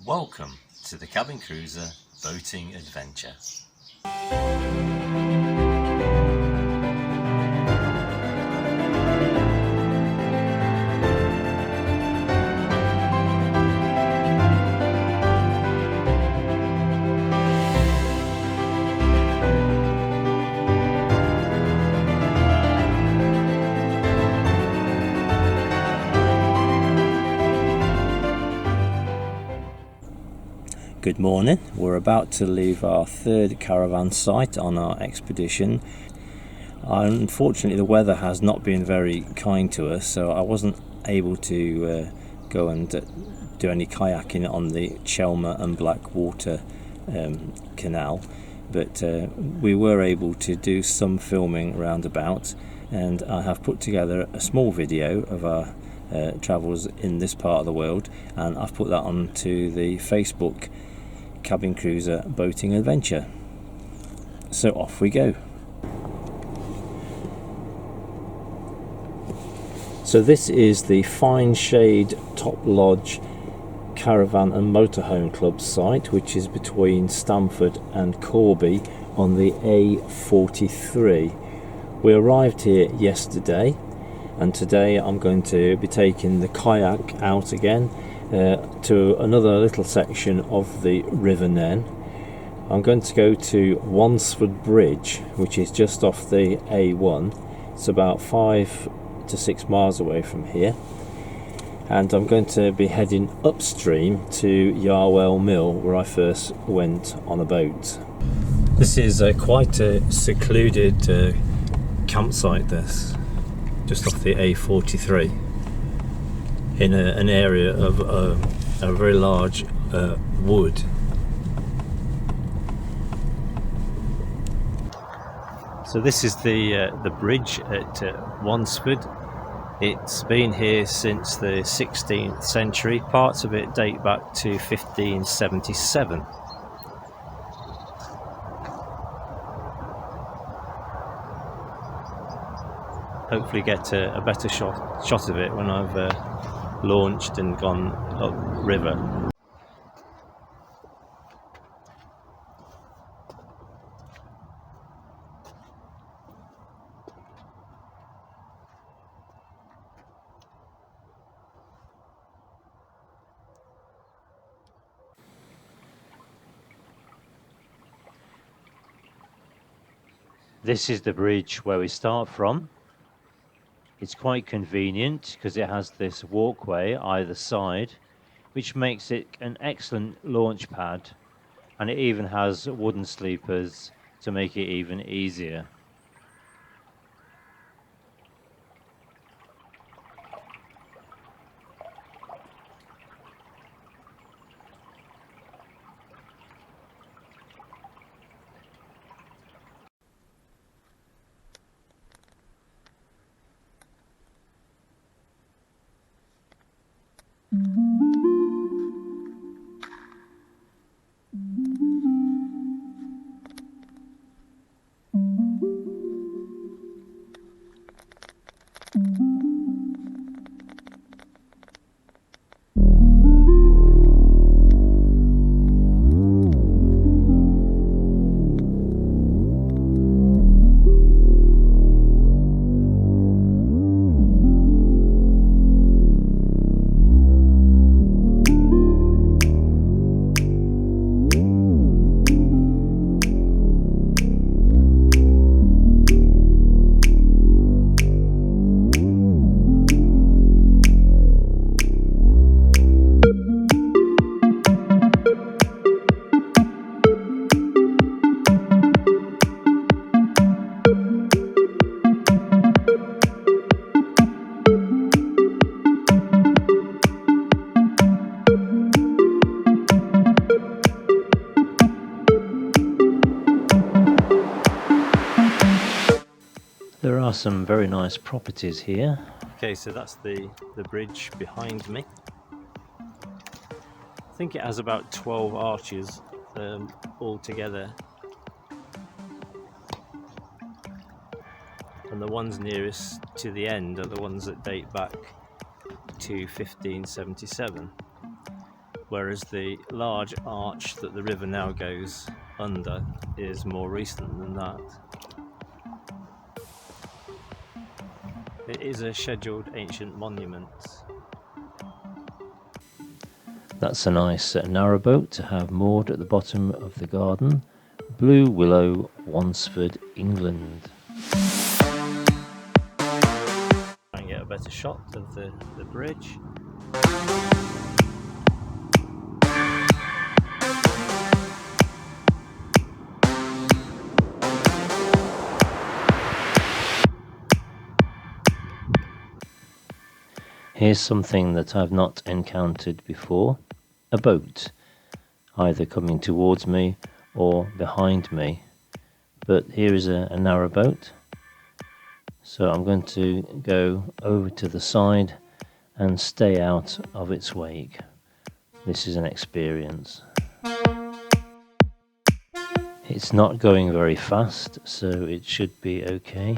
Welcome to the Cabin Cruiser Boating Adventure. Good morning. We're about to leave our third caravan site on our expedition. Unfortunately, the weather has not been very kind to us, so I wasn't able to go and do any kayaking on the Chelmer and Blackwater canal, but we were able to do some filming roundabout, and I have put together a small video of our travels in this part of the world, and I've put that onto the Facebook Cabin Cruiser Boating Adventure. So off we go. So this is the Fine Shade Top Lodge Caravan and Motorhome Club site, which is between Stamford and Corby on the A43. We arrived here yesterday, and today I'm going to be taking the kayak out again to another little section of the River Nene. I'm going to go to Wansford Bridge, which is just off the A1. It's about 5 to 6 miles away from here, and I'm going to be heading upstream to Yarwell Mill, where I first went on a boat. This is quite a secluded campsite, this, just off the A43. In an area of a very large wood. So this is the bridge at Wansford. It's been here since the 16th century. Parts of it date back to 1577. Hopefully get a better shot of it when I've launched and gone up river. This is the bridge where we start from. It's quite convenient because it has this walkway either side, which makes it an excellent launch pad, and it even has wooden sleepers to make it even easier. There are some very nice properties here. Okay, so that's the bridge behind me. I think it has about 12 arches all together. And the ones nearest to the end are the ones that date back to 1577. whereas the large arch that the river now goes under is more recent than that. It is a scheduled ancient monument. That's a nice narrowboat to have moored at the bottom of the garden. Blue Willow, Wansford, England. Try and get a better shot of the bridge. Here's something that I've not encountered before. A boat, either coming towards me or behind me. But here is a narrow boat. So I'm going to go over to the side and stay out of its wake. This is an experience. It's not going very fast, so it should be okay.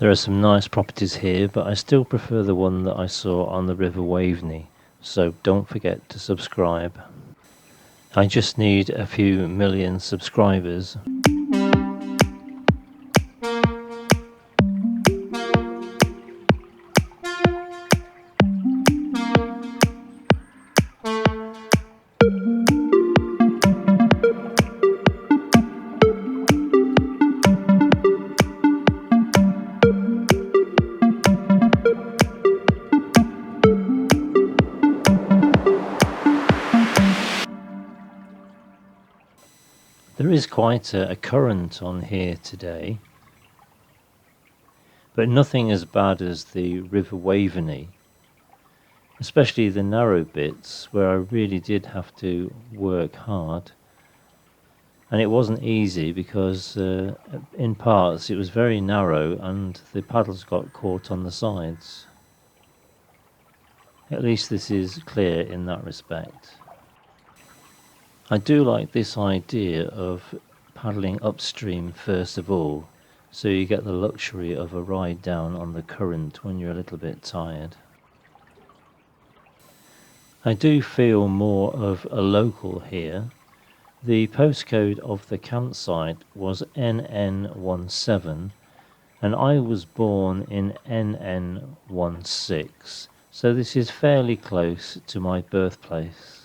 There are some nice properties here, but I still prefer the one that I saw on the River Nene, so don't forget to subscribe. I just need a few million subscribers. There is quite a current on here today, but nothing as bad as the River Nene, especially the narrow bits where I really did have to work hard. And it wasn't easy because in parts it was very narrow and the paddles got caught on the sides. At least this is clear in that respect. I do like this idea of paddling upstream first of all, so you get the luxury of a ride down on the current when you're a little bit tired. I do feel more of a local here. The postcode of the campsite was NN17 and I was born in NN16, so this is fairly close to my birthplace.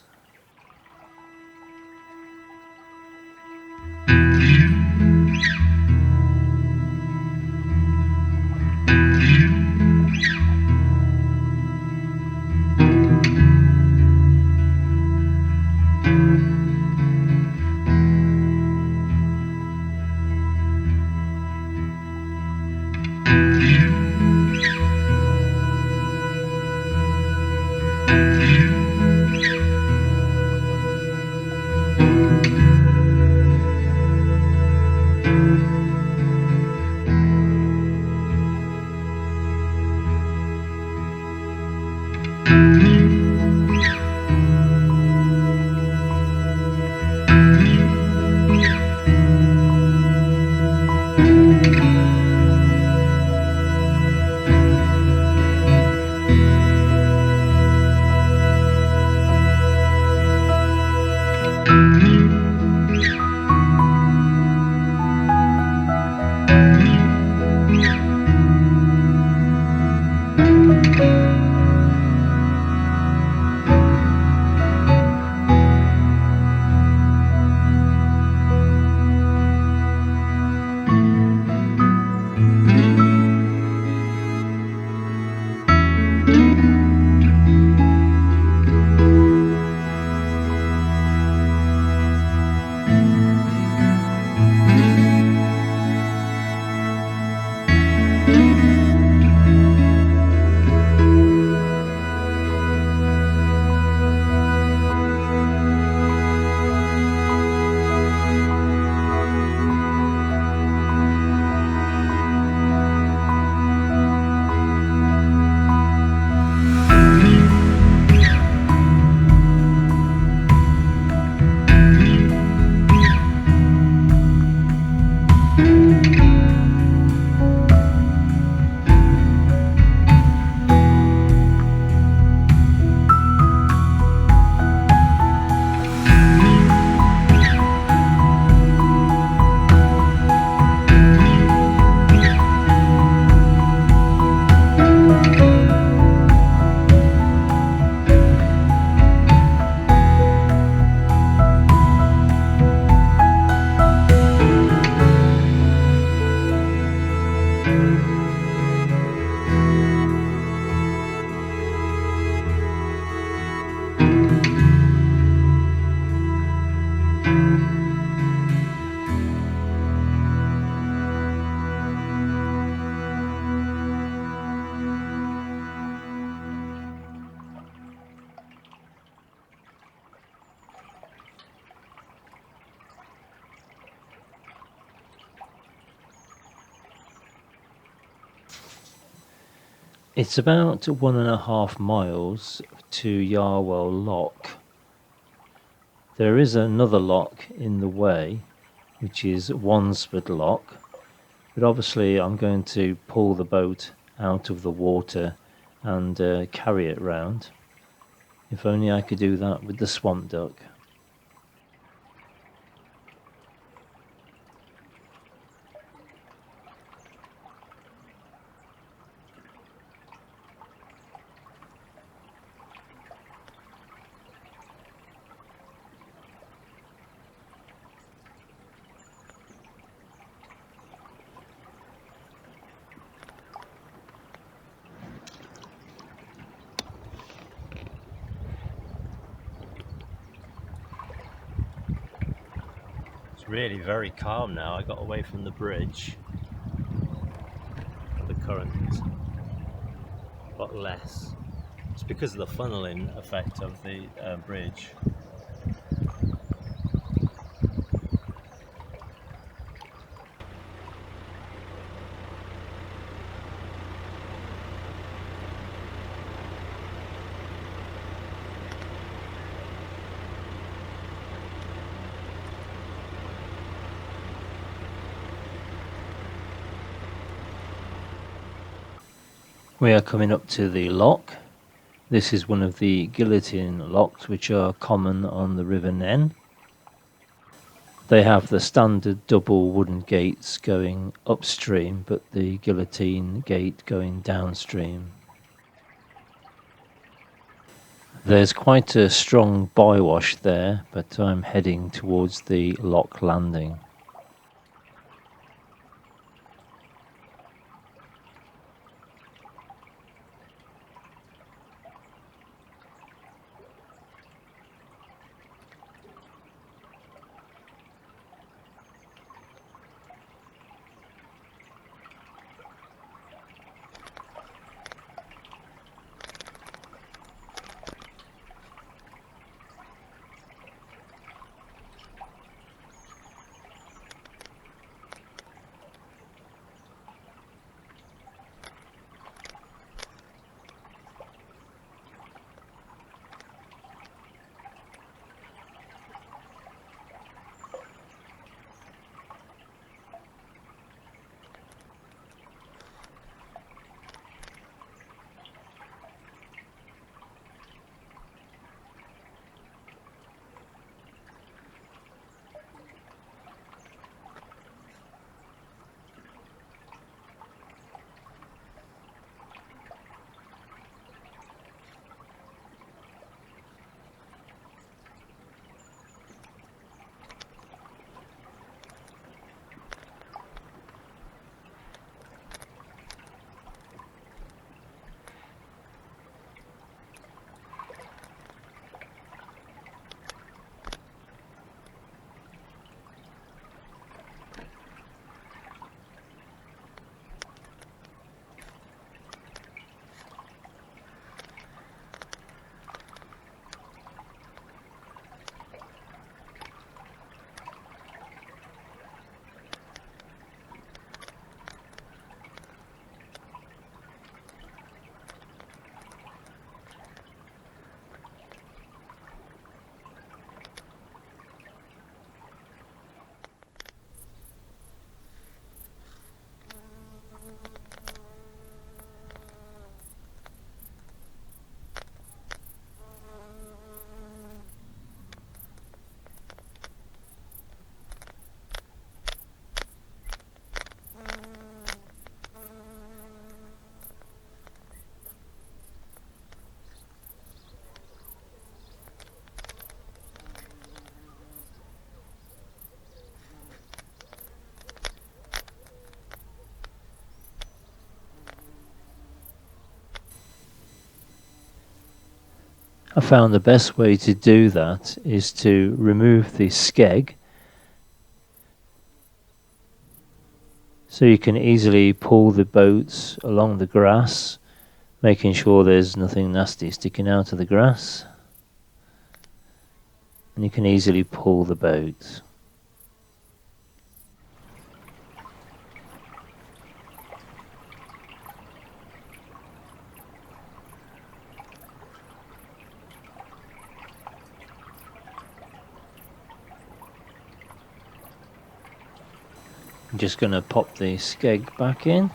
It's about 1.5 miles to Yarwell Lock. There is another lock in the way, which is Wansford Lock, but obviously I'm going to pull the boat out of the water and carry it round. If only I could do that with the Swamp Duck. It's really very calm now. I got away from the bridge. The current got less. It's because of the funneling effect of the bridge. We are coming up to the lock. This is one of the guillotine locks which are common on the River Nene. They have the standard double wooden gates going upstream, but the guillotine gate going downstream. There's quite a strong bywash there, but I'm heading towards the lock landing. I found the best way to do that is to remove the skeg, so you can easily pull the boats along the grass, making sure there's nothing nasty sticking out of the grass, and you can easily pull the boats. I'm just going to pop the skeg back in.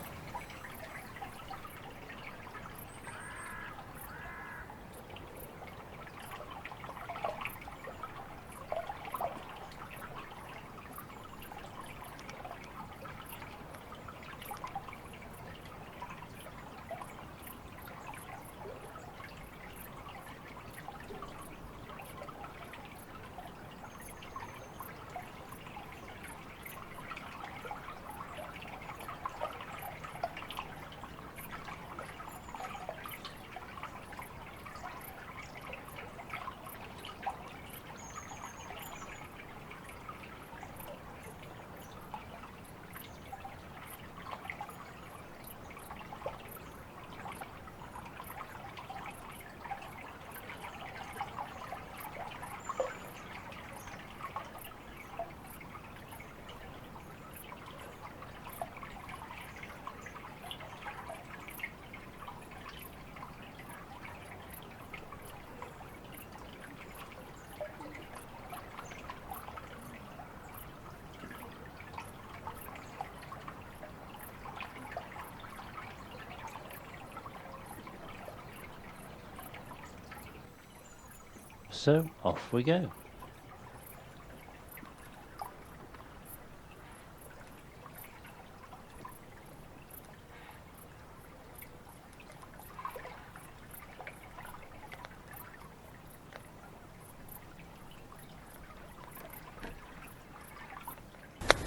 So off we go.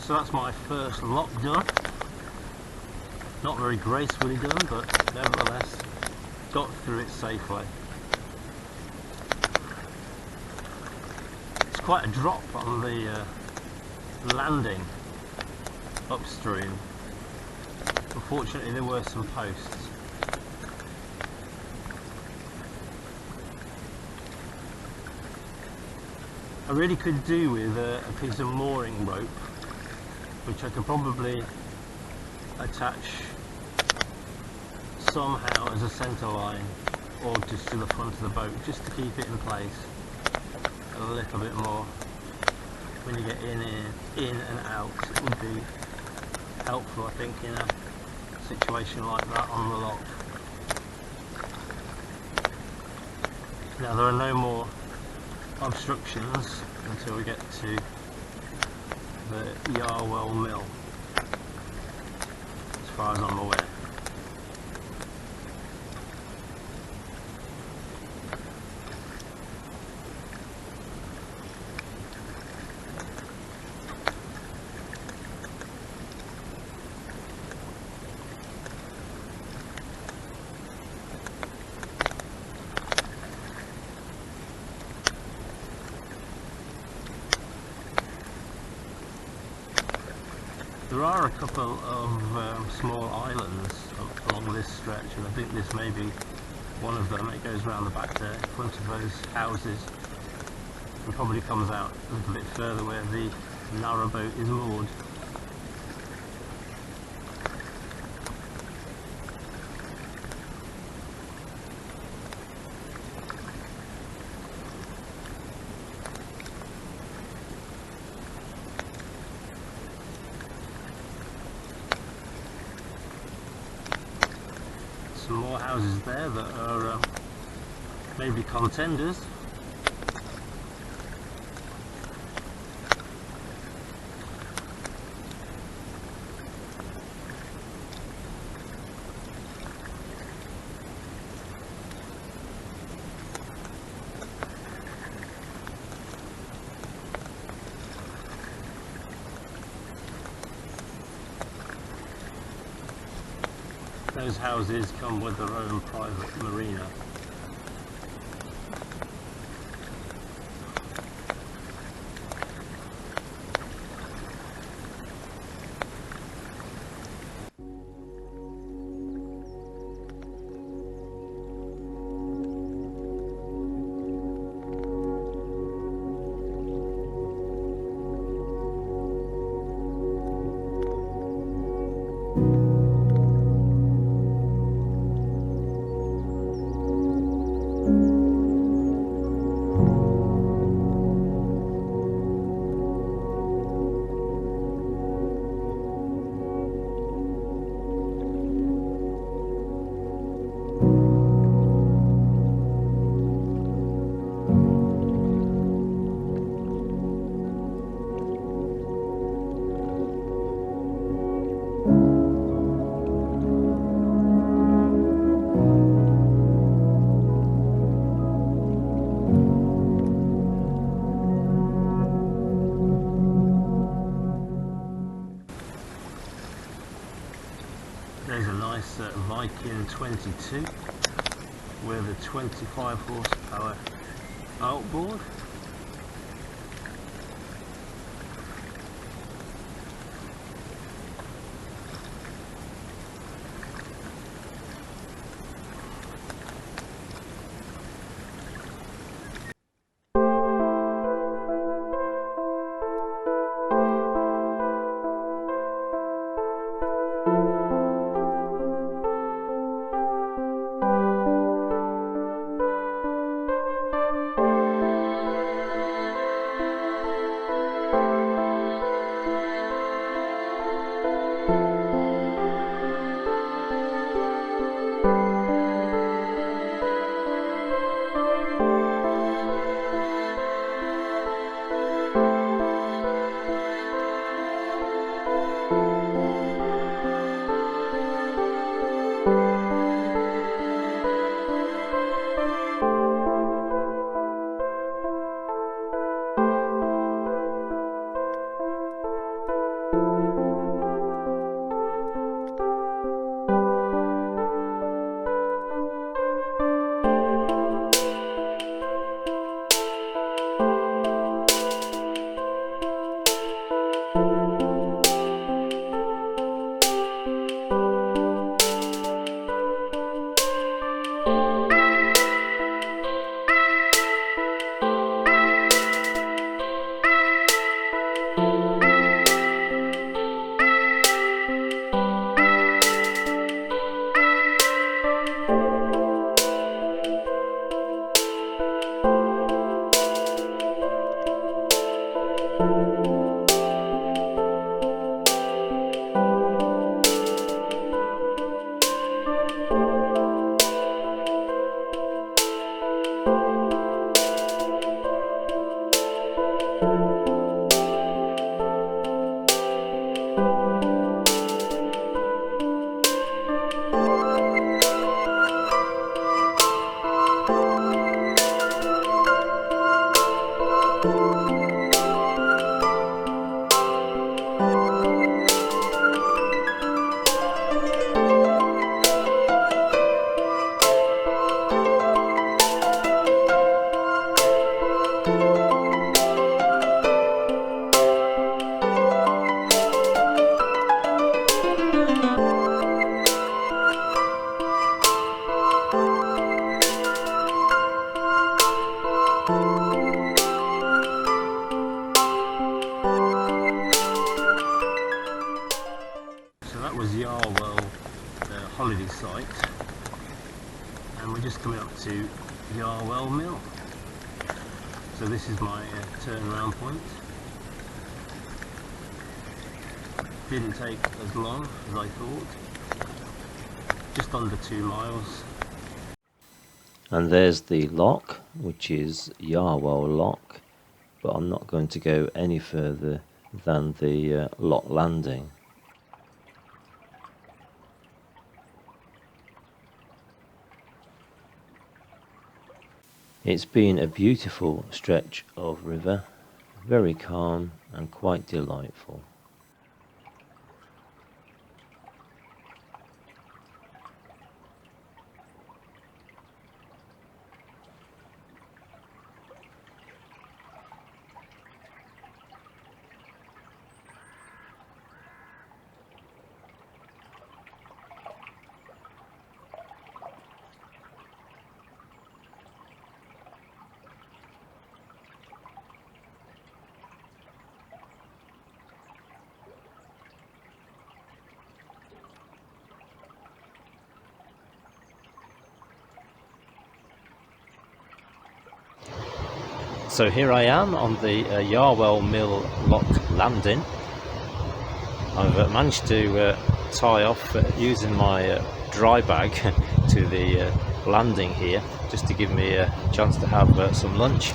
So that's my first lock done. Not very gracefully done, but nevertheless got through it safely. It's quite a drop on the landing upstream. Unfortunately there were some posts. I really could do with a piece of mooring rope, which I could probably attach somehow as a centre line or just to the front of the boat, just to keep it in place a little bit more. When you get in and out, it would be helpful, I think, in a situation like that on the lock. Now there are no more obstructions until we get to the Yarwell Mill, as far as I'm aware. There are a couple of small islands along this stretch, and I think this may be one of them. It goes around the back there, in front of those houses, and probably comes out a little bit further where the narrowboat is moored. Some more houses there that are maybe contenders. Those houses come with their own private marina. in 22 with a 25 horsepower outboard. holiday site, and we're just coming up to Yarwell Mill. So this is my turnaround point. Didn't take as long as I thought, just under 2 miles. And there's the lock, which is Yarwell Lock, but I'm not going to go any further than the lock landing. It's been a beautiful stretch of river, very calm and quite delightful. So here I am on the Yarwell Mill lock landing. I've managed to tie off using my dry bag to the landing here, just to give me a chance to have some lunch.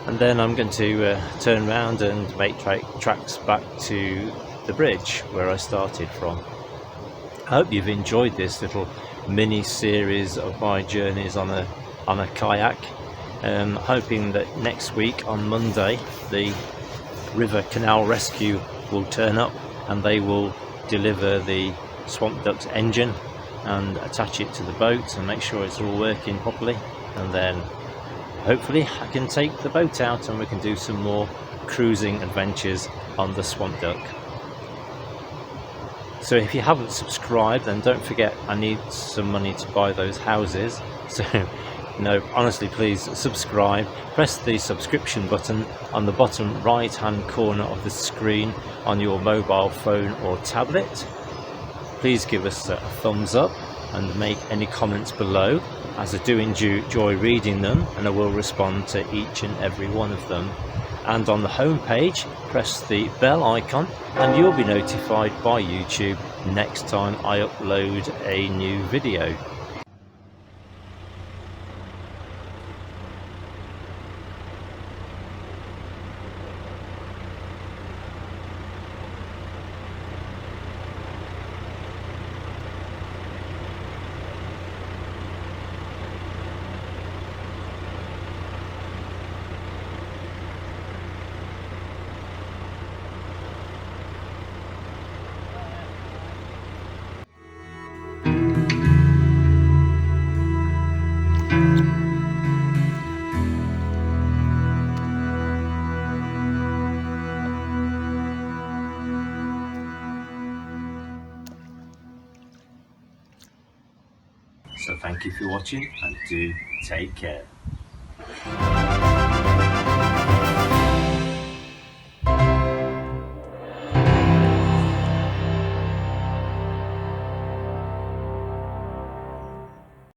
And then I'm going to turn around and make tracks back to the bridge where I started from. I hope you've enjoyed this little mini series of my journeys on a kayak. Hoping that next week on Monday the River Canal Rescue will turn up and they will deliver the Swamp Duck's engine and attach it to the boat and make sure it's all working properly, and then hopefully I can take the boat out and we can do some more cruising adventures on the Swamp Duck. So if you haven't subscribed, then don't forget, I need some money to buy those houses. So no, honestly, please subscribe. Press the subscription button on the bottom right hand corner of the screen on your mobile phone or tablet. Please give us a thumbs up and make any comments below, as I do enjoy reading them and I will respond to each and every one of them. And on the home page, press the bell icon and you'll be notified by YouTube next time I upload a new video. So thank you for watching and do take care.